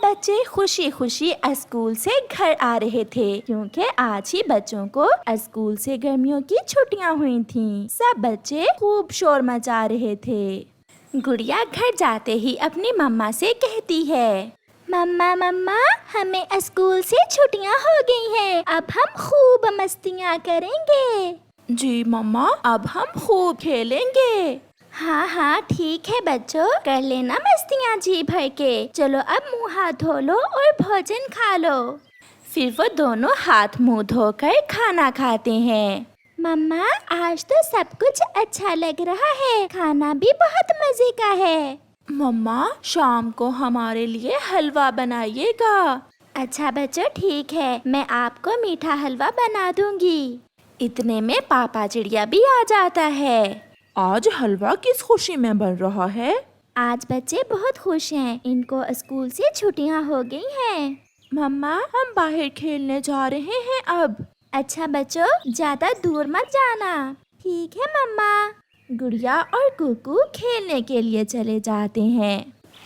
سب بچے خوشی خوشی اسکول سے گھر آ رہے تھے کیونکہ آج ہی بچوں کو اسکول سے گرمیوں کی چھٹیاں ہوئی تھیں۔ سب بچے خوب شور مچا رہے تھے۔ گڑیا گھر جاتے ہی اپنی مما سے کہتی ہے، مما مما ہمیں اسکول سے چھٹیاں ہو گئی ہیں، اب ہم خوب مستیاں کریں گے۔ جی مما، اب ہم خوب کھیلیں گے۔ ہاں ہاں ٹھیک ہے بچوں، کر لینا مستیاں جی بھر کے۔ چلو اب منہ ہاتھ دھو لو اور بھوجن کھا لو۔ پھر وہ دونوں ہاتھ منہ دھو کر کھانا کھاتے ہیں۔ مما آج تو سب کچھ اچھا لگ رہا ہے، کھانا بھی بہت مزے کا ہے۔ مما شام کو ہمارے لیے حلوہ بنائیے گا۔ اچھا بچوں ٹھیک ہے، میں آپ کو میٹھا حلوہ بنا دوں گی۔ اتنے میں پاپا چڑیا بھی آ جاتا ہے۔ آج حلوہ کس خوشی میں بن رہا ہے؟ آج بچے بہت خوش ہیں، ان کو اسکول سے چھٹیاں ہو گئی ہیں۔ مما ہم باہر کھیلنے جا رہے ہیں اب۔ اچھا بچوں زیادہ دور مت جانا۔ ٹھیک ہے مما۔ گڑیا اور کوکو کھیلنے کے لیے چلے جاتے ہیں۔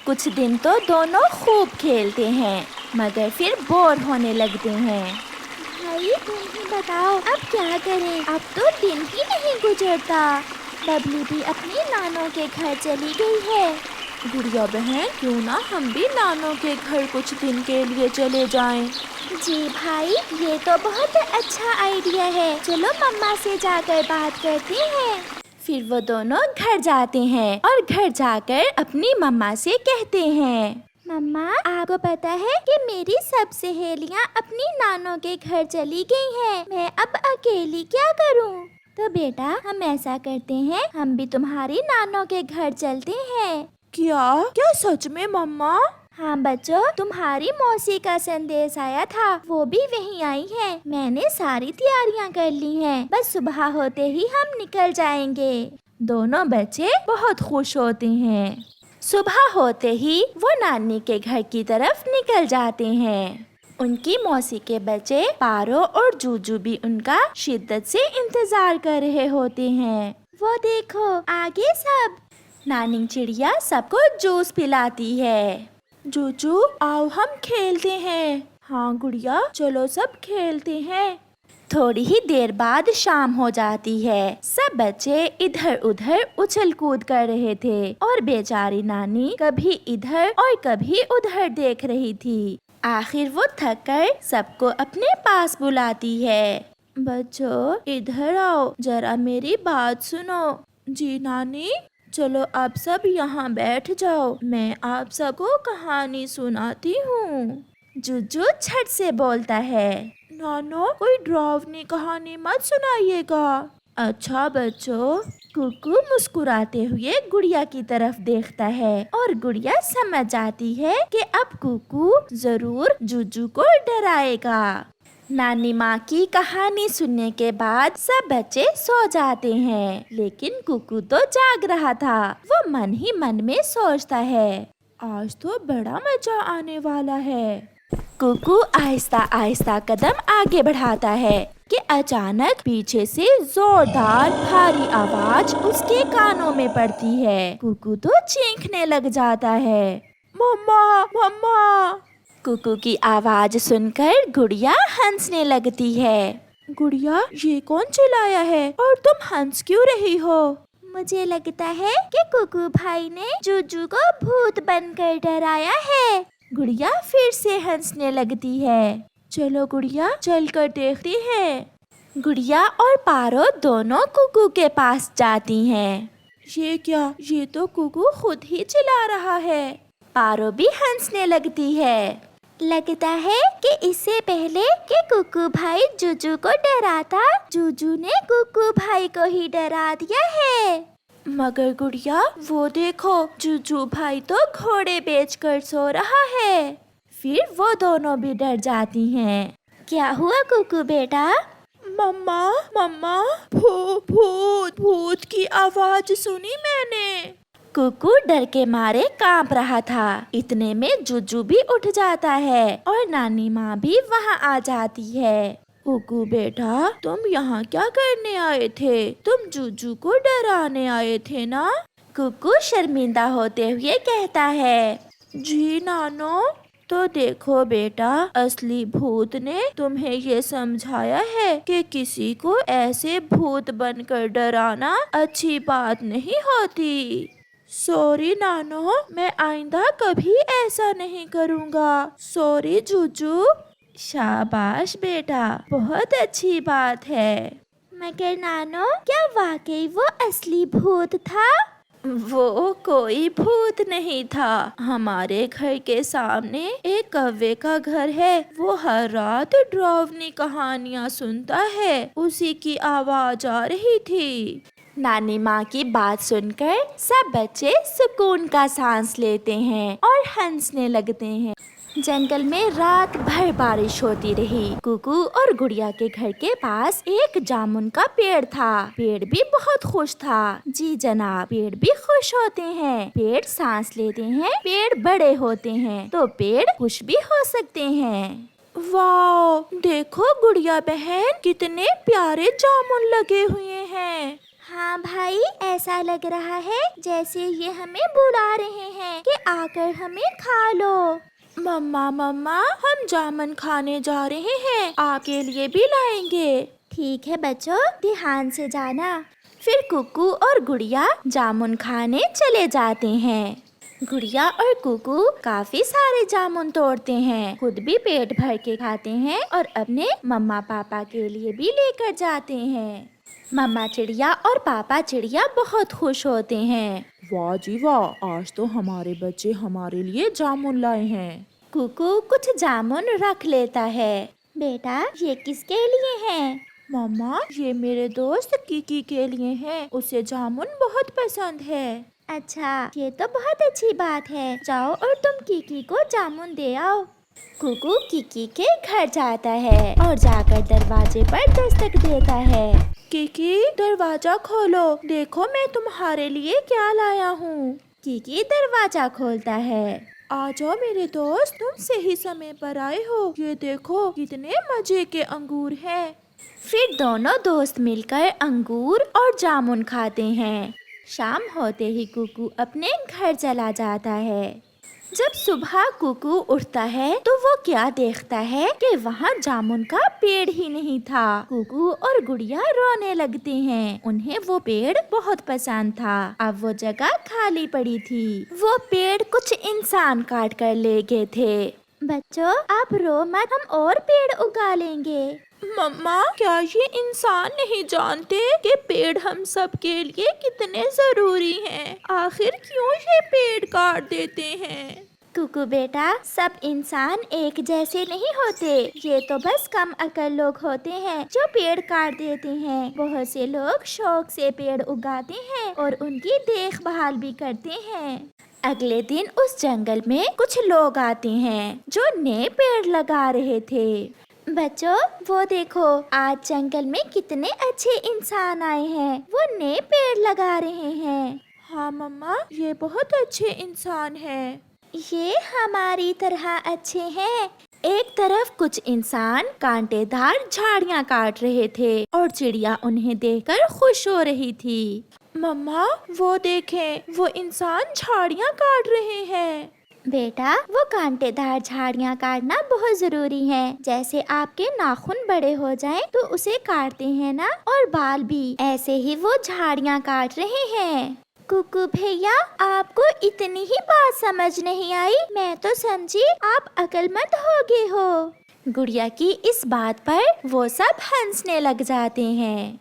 کچھ دن تو دونوں خوب کھیلتے ہیں مگر پھر بور ہونے لگتے ہیں۔ بھائی تم ہی بتاؤ اب کیا کریں، اب تو دن ہی نہیں گزرتا۔ ببلی بھی اپنی نانوں کے گھر چلی گئی ہے۔ گڑیا بہن کیوں نہ ہم بھی نانوں کے گھر کچھ دن کے لیے چلے جائیں؟ جی بھائی یہ تو بہت اچھا آئیڈیا ہے، چلو مما سے جا کر بات کرتے ہیں۔ پھر وہ دونوں گھر جاتے ہیں اور گھر جا کر اپنی مما سے کہتے ہیں، مما آپ کو پتا ہے کہ میری سب سہیلیاں اپنی نانوں کے گھر چلی گئی ہیں، میں اب اکیلی کیا کروں؟ تو بیٹا ہم ایسا کرتے ہیں، ہم بھی تمہاری نانوں کے گھر چلتے ہیں۔ کیا سچ میں مما؟ ہاں بچوں، تمہاری موسی کا سندیش آیا تھا، وہ بھی وہیں آئی ہے۔ میں نے ساری تیاریاں کر لی ہیں، بس صبح ہوتے ہی ہم نکل جائیں گے۔ دونوں بچے بہت خوش ہوتے ہیں۔ صبح ہوتے ہی وہ نانی کے گھر کی طرف نکل جاتے ہیں۔ ان کی موسی کے بچے پارو اور جوجو بھی ان کا شدت سے انتظار کر رہے ہوتے ہیں۔ وہ دیکھو آگے سب۔ نانی چڑیا سب کو جوس پلاتی ہے۔ جوجو آؤ ہم کھیلتے ہیں۔ ہاں گڑیا چلو سب کھیلتے ہیں۔ تھوڑی ہی دیر بعد شام ہو جاتی ہے۔ سب بچے ادھر ادھر اچھل کود کر رہے تھے اور بیچاری نانی کبھی ادھر اور کبھی ادھر دیکھ رہی تھی۔ آخر وہ تھک کر سب کو اپنے پاس بلاتی ہے۔ بچوں ادھر آؤ، ذرا میری بات سنو۔ جی نانی، چلو اب سب یہاں بیٹھ جاؤ، میں آپ سب کو کہانی سناتی ہوں۔ جوجو جھٹ سے بولتا ہے، نانو کوئی ڈراؤنی کہانی مت سنائیے گا۔ اچھا بچوں۔ کوکو مسکراتے ہوئے گڑیا کی طرف دیکھتا ہے اور گڑیا سمجھ جاتی ہے کہ اب کوکو ضرور جوجو کو ڈرائے گا۔ نانی ماں کی کہانی سننے کے بعد سب بچے سو جاتے ہیں، لیکن کوکو تو جاگ رہا تھا۔ وہ من ہی من میں سوچتا ہے، آج تو بڑا مزہ آنے والا ہے۔ کوکو آہستہ آہستہ قدم آگے بڑھاتا ہے کہ اچانک پیچھے سے زوردار بھاری آواز اس کے کانوں میں پڑتی ہے۔ کوکو تو چیخنے لگ جاتا ہے، مما مما۔ کوکو کی آواز سن کر گڑیا ہنسنے لگتی ہے۔ گڑیا یہ کون چلایا ہے اور تم ہنس کیوں رہی ہو؟ مجھے لگتا ہے کہ کوکو بھائی نے جوجو کو بھوت بن کر ڈرایا ہے۔ گڑیا پھر سے ہنسنے لگتی ہے۔ چلو گڑیا چل کر دیکھتی ہیں۔ گڑیا اور پارو دونوں کوکو کے پاس جاتی ہیں۔ یہ کیا، یہ تو کوکو خود ہی چلا رہا ہے۔ پارو بھی ہنسنے لگتی ہے۔ لگتا ہے کہ اس سے پہلے کہ کوکو بھائی جوجو کو ڈراتا، جوجو نے کوکو بھائی کو ہی ڈرا دیا ہے۔ مگر گڑیا وہ دیکھو، جوجو بھائی تو گھوڑے بیچ کر سو رہا ہے۔ پھر وہ دونوں بھی ڈر جاتی ہیں۔ کیا ہوا کوکو بیٹا؟ مما مما، بھوت کی آواز سنی میں نے۔ کوکو ڈر کے مارے کانپ رہا تھا۔ اتنے میں جوجو بھی اٹھ جاتا ہے اور نانی ماں بھی وہاں آ جاتی ہے۔ کوکو بیٹا تم یہاں کیا کرنے آئے تھے؟ تم جوجو کو ڈرانے آئے تھے نا؟ کوکو شرمندہ ہوتے ہوئے کہتا ہے، جی نانو تو دیکھو بیٹا، اصلی بھوت نے تمہیں یہ سمجھایا ہے کہ کسی کو ایسے بھوت بن کر ڈرانا اچھی بات نہیں ہوتی۔ سوری نانو، میں آئندہ کبھی ایسا نہیں کروں گا۔ سوری جوجو۔ شاباش بیٹا، بہت اچھی بات ہے۔ مگر نانو، کیا واقعی وہ اصلی بھوت تھا؟ وہ کوئی بھوت نہیں تھا۔ ہمارے گھر کے سامنے ایک کوے کا گھر ہے، وہ ہر رات ڈراؤنی کہانیاں سنتا ہے، اسی کی آواز آ رہی تھی۔ نانی ماں کی بات سن کر سب بچے سکون کا سانس لیتے ہیں اور ہنسنے لگتے ہیں۔ جنگل میں رات بھر بارش ہوتی رہی۔ کوکو اور گڑیا کے گھر کے پاس ایک جامن کا پیڑ تھا۔ پیڑ بھی بہت خوش تھا۔ جی جناب، پیڑ بھی خوش ہوتے ہیں۔ پیڑ سانس لیتے ہیں، پیڑ بڑے ہوتے ہیں تو پیڑ خوش بھی ہو سکتے ہیں۔ واو، دیکھو گڑیا بہن، کتنے پیارے جامن لگے ہوئے ہیں۔ ہاں بھائی، ایسا لگ رہا ہے جیسے یہ ہمیں بلا رہے ہیں کہ آ کر ہمیں کھا لو۔ مما، ہم جامن کھانے جا رہے ہیں، آپ کے لیے بھی لائیں گے۔ ٹھیک ہے بچوں، دھیان سے جانا۔ پھر کوکو اور گڑیا جامن کھانے چلے جاتے ہیں۔ گڑیا اور کوکو کافی سارے جامن توڑتے ہیں، خود بھی پیٹ بھر کے کھاتے ہیں اور اپنے مما پاپا کے لیے بھی لے کر جاتے ہیں۔ مما چڑیا اور پاپا چڑیا بہت خوش ہوتے ہیں۔ واہ جی واہ، آج تو ہمارے بچے ہمارے لیے جامن لائے ہیں۔ کوکو کچھ جامن رکھ لیتا ہے۔ بیٹا، یہ کس کے لیے ہیں؟ مما، یہ میرے دوست کیکی کے لیے ہیں، اسے جامن بہت پسند ہے۔ اچھا، یہ تو بہت اچھی بات ہے، جاؤ اور تم کیکی کو جامن دے آؤ۔ کوکو کیکی کے گھر جاتا ہے اور جا کر دروازے پر دستک دیتا ہے۔ کیکی، دروازہ کھولو، دیکھو میں تمہارے لیے کیا لایا ہوں۔ کیکی دروازہ کھولتا ہے۔ آ جاؤ میرے دوست، تم صحیح سمے پر آئے ہو، یہ دیکھو کتنے مزے کے انگور ہیں۔ پھر دونوں دوست مل کر انگور اور جامن کھاتے ہیں۔ شام ہوتے ہی کوکو اپنے گھر چلا جاتا ہے۔ جب صبح کوکو اٹھتا ہے تو وہ کیا دیکھتا ہے کہ وہاں جامن کا پیڑ ہی نہیں تھا۔ کوکو اور گڑیا رونے لگتے ہیں، انہیں وہ پیڑ بہت پسند تھا، اب وہ جگہ خالی پڑی تھی۔ وہ پیڑ کچھ انسان کاٹ کر لے گئے تھے۔ بچوں، آپ رو مت، ہم اور پیڑ اگا لیں گے۔ مما، کیا یہ انسان نہیں جانتے کہ پیڑ ہم سب کے لیے کتنے ضروری ہیں؟ آخر کیوں یہ پیڑ کاٹ دیتے ہیں؟ کوکو بیٹا، سب انسان ایک جیسے نہیں ہوتے، یہ تو بس کم عقل لوگ ہوتے ہیں جو پیڑ کاٹ دیتے ہیں۔ بہت سے لوگ شوق سے پیڑ اگاتے ہیں اور ان کی دیکھ بھال بھی کرتے ہیں۔ اگلے دن اس جنگل میں کچھ لوگ آتے ہیں جو نئے پیڑ لگا رہے تھے۔ بچوں، وہ دیکھو، آج جنگل میں کتنے اچھے انسان آئے ہیں، وہ نئے پیڑ لگا رہے ہیں۔ ہاں مما، یہ بہت اچھے انسان ہیں۔ یہ ہماری طرح اچھے ہیں۔ ایک طرف کچھ انسان کانٹے دار جھاڑیاں کاٹ رہے تھے اور چڑیا انہیں دیکھ کر خوش ہو رہی تھی۔ مما، وہ دیکھیں، وہ انسان جھاڑیاں کاٹ رہے ہیں۔ بیٹا، وہ کانٹے دار جھاڑیاں کاٹنا بہت ضروری ہے۔ جیسے آپ کے ناخن بڑے ہو جائیں تو اسے کاٹتے ہیں نا، اور بال بھی، ایسے ہی وہ جھاڑیاں کاٹ رہے ہیں۔ کوکو بھیا، آپ کو اتنی ہی بات سمجھ نہیں آئی؟ میں تو سمجھی آپ عقل مند ہو گئے ہو۔ گڑیا کی اس بات پر وہ سب ہنسنے لگ جاتے ہیں۔